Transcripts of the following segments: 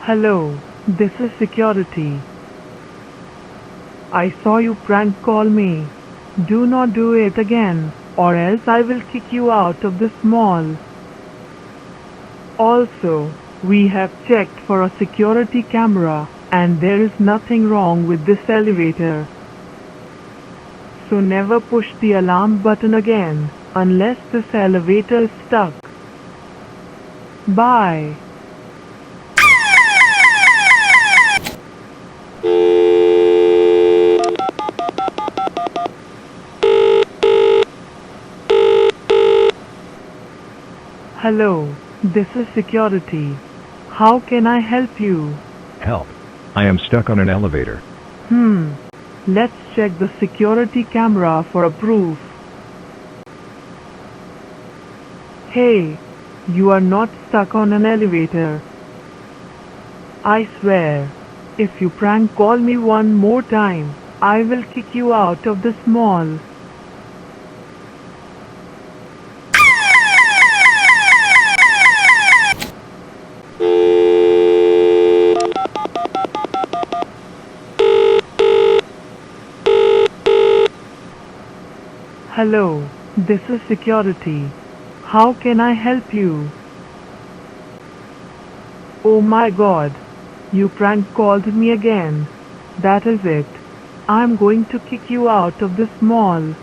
Hello, this is security. I saw you prank call me. Do not do it again, or else I will kick you out of this mall. Also, we have checked for a security camera, and there is nothing wrong with this elevator. So never push the alarm button again, unless this elevator is stuck. Bye. Hello, this is security. How can I help you? Help. I am stuck on an elevator. Hmm. Let's check the security camera for a proof. Hey, you are not stuck on an elevator. I swear, if you prank call me one more time, I will kick you out of this mall. Hello, this is security. How can I help you? Oh my god, you prank called me again. That is it. I'm going to kick you out of this mall.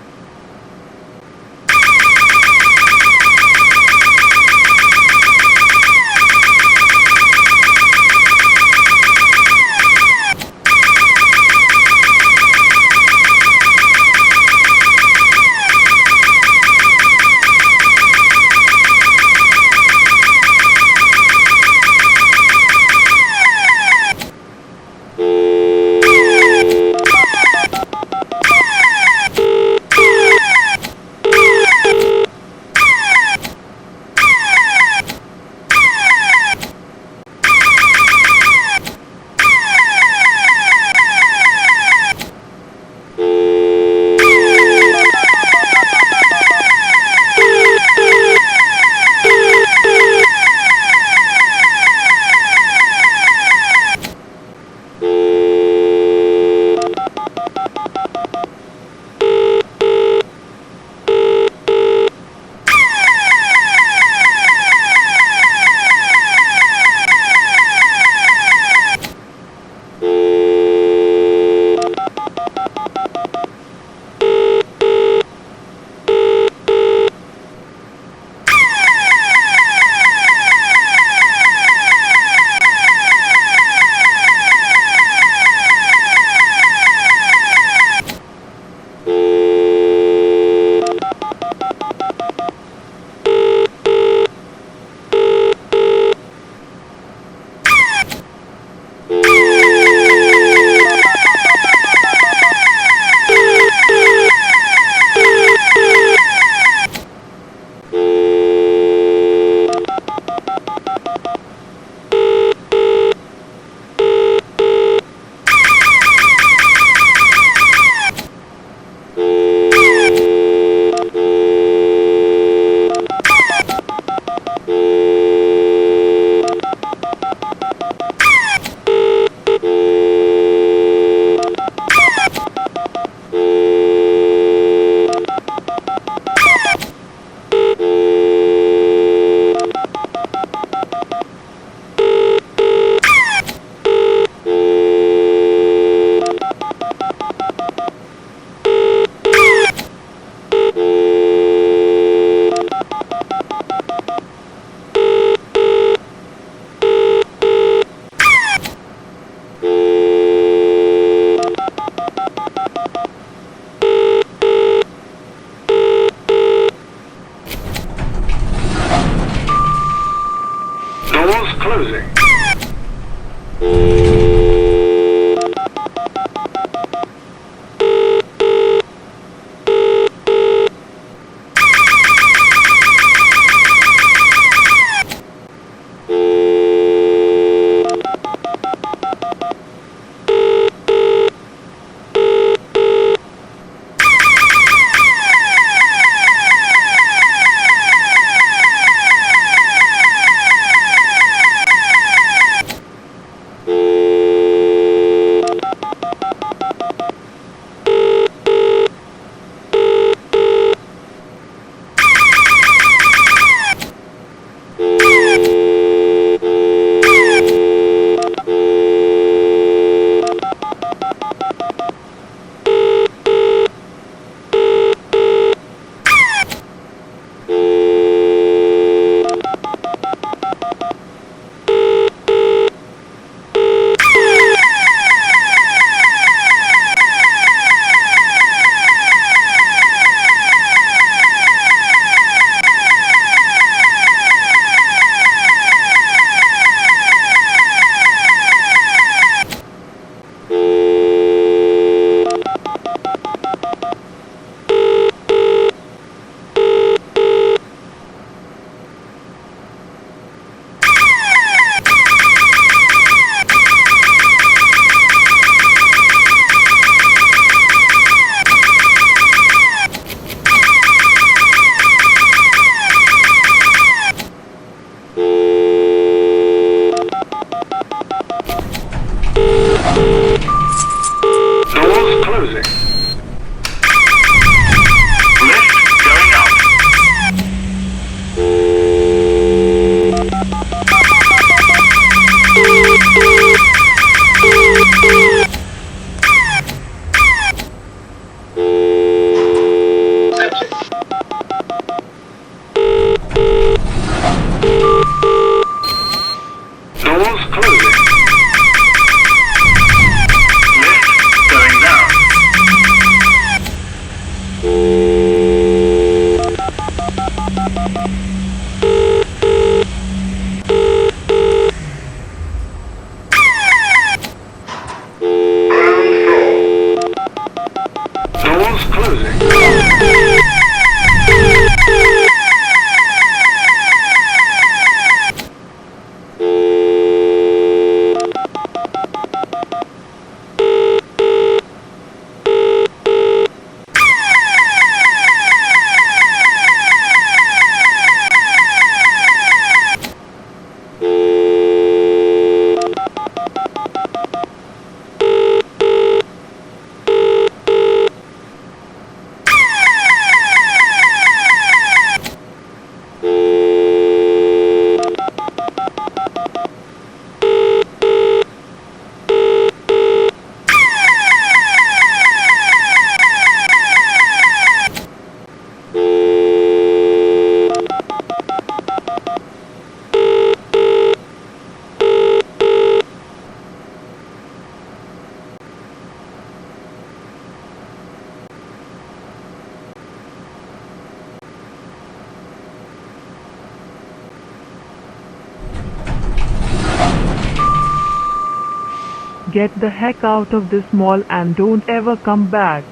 Get the heck out of this mall and don't ever come back.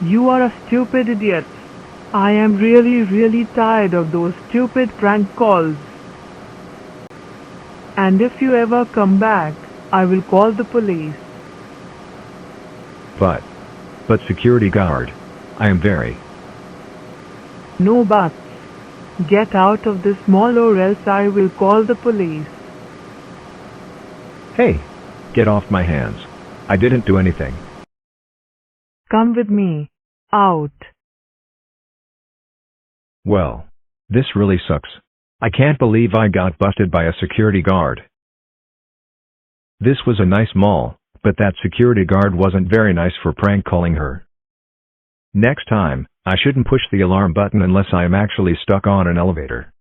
You are a stupid idiot. I am really tired of those stupid prank calls. And if you ever come back, I will call the police. But security guard, I am very. No buts. Get out of this mall or else I will call the police. Hey, get off my hands. I didn't do anything. Come with me. Out. Well, this really sucks. I can't believe I got busted by a security guard. This was a nice mall, but that security guard wasn't very nice for prank calling her. Next time, I shouldn't push the alarm button unless I am actually stuck on an elevator.